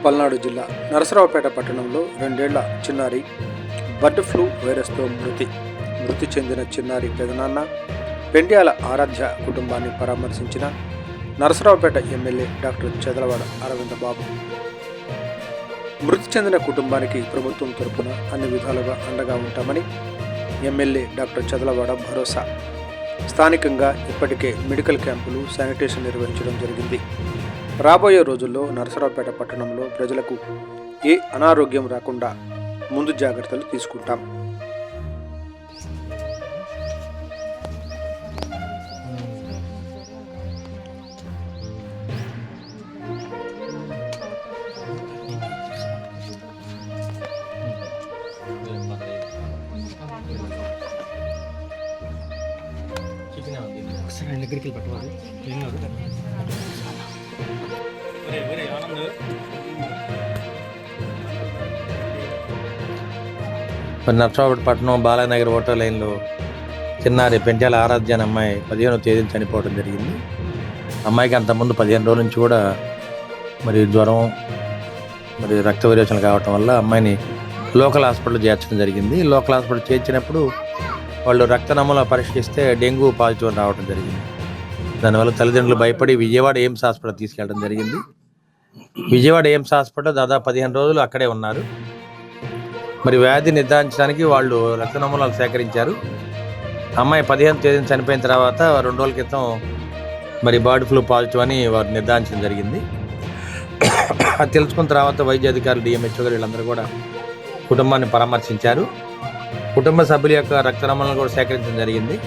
పల్నాడు జిల్లా నరసరావుపేట పట్టణంలో 2 ఏళ్ల చిన్నారి బర్డ్ ఫ్లూ వైరస్తో మృతి చెందిన చిన్నారి పెదనాన్న పెండ్యాల ఆరాధ్య కుటుంబాన్ని పరామర్శించిన నరసరావుపేట ఎమ్మెల్యే డాక్టర్ చదలవాడ అరవింద బాబు. మృతి చెందిన కుటుంబానికి ప్రభుత్వం తరపున అన్ని విధాలుగా అండగా ఉంటామని ఎమ్మెల్యే డాక్టర్ చదలవాడ భరోసా. స్థానికంగా ఇప్పటికే మెడికల్ క్యాంపులు, శానిటేషన్ నిర్వహించడం జరిగింది. రాబోయే రోజుల్లో నరసరావుపేట పట్టణంలో ప్రజలకు ఏ అనారోగ్యం రాకుండా ముందు జాగ్రత్తలు తీసుకుంటాం. దగ్గరికి పట్టుకోవాలి. నరసరావుపేట పట్టణం బాలానగర్ ఓటర్ లైన్లో చిన్నారి పెంట్యాల ఆరాధ్య అనే అమ్మాయి 15వ తేదీన చనిపోవడం జరిగింది. అమ్మాయికి అంతకుముందు 15 రోజుల నుంచి కూడా జ్వరం రక్త విరేచనలు కావటం వల్ల అమ్మాయిని లోకల్ హాస్పిటల్ చేర్చడం జరిగింది. లోకల్ హాస్పిటల్ చేర్చినప్పుడు వాళ్ళు రక్త నమూనా పరీక్షిస్తే డెంగ్యూ పాజిటివ్ రావడం జరిగింది. దానివల్ల తల్లిదండ్రులు భయపడి విజయవాడ ఎయిమ్స్ హాస్పిటల్ తీసుకెళ్ళడం జరిగింది. విజయవాడ ఎయిమ్స్ హాస్పిటల్ దాదాపు 15 రోజులు అక్కడే ఉన్నారు. వ్యాధి నిర్ధారించడానికి వాళ్ళు రక్త నమూనాలు సేకరించారు. అమ్మాయి 15వ తేదీన చనిపోయిన తర్వాత 2 రోజుల క్రితం బర్డ్ ఫ్లూ పాజిటివ్ అని వారు నిర్ధారించడం జరిగింది. అది తెలుసుకున్న తర్వాత వైద్య అధికారులు, డిఎంహెచ్ఓ గారు వీళ్ళందరూ కూడా కుటుంబాన్ని పరామర్శించారు. కుటుంబ సభ్యుల యొక్క రక్త నమూనాలు కూడా సేకరించడం జరిగింది.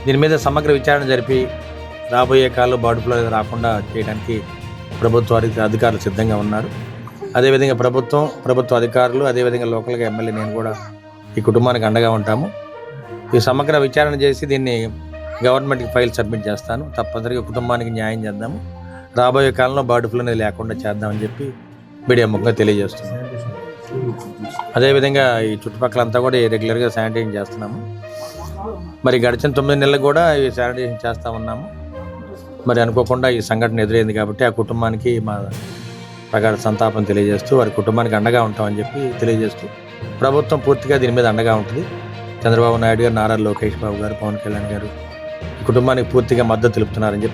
దీని మీద సమగ్ర విచారణ జరిపి రాబోయే కాలంలో బర్డ్ ఫ్లూ రాకుండా చేయడానికి ప్రభుత్వ అధికారులు సిద్ధంగా ఉన్నారు. అదేవిధంగా ప్రభుత్వ అధికారులు, అదేవిధంగా లోకల్గా ఎమ్మెల్యే నేను కూడా ఈ కుటుంబానికి అండగా ఉంటాము. ఈ సమగ్ర విచారణ చేసి దీన్ని గవర్నమెంట్కి ఫైల్ సబ్మిట్ చేస్తాను. తప్పనిసరిగా కుటుంబానికి న్యాయం చేద్దాము. రాబోయే కాలంలో బర్డ్ ఫ్లూ అనేది లేకుండా చేద్దామని చెప్పి మీడియా ముఖంగా తెలియజేస్తున్నాము. అదేవిధంగా ఈ చుట్టుపక్కలంతా కూడా రెగ్యులర్గా శానిటైజేషన్ చేస్తున్నాము. గడిచిన 9 నెలలకు కూడా ఈ శానిటైజేషన్ చేస్తూ ఉన్నాము. అనుకోకుండా ఈ సంఘటన ఎదురైంది కాబట్టి ఆ కుటుంబానికి మా ప్రగాఢ సంతాపం తెలియజేస్తూ వారి కుటుంబానికి అండగా ఉంటామని చెప్పి తెలియజేస్తూ ప్రభుత్వం పూర్తిగా దీని మీద అండగా ఉంటుంది. చంద్రబాబు నాయుడు గారు, నారా లోకేష్ బాబు గారు, పవన్ కళ్యాణ్ గారు ఈ కుటుంబానికి పూర్తిగా మద్దతు తెలుపుతున్నారని చెప్పి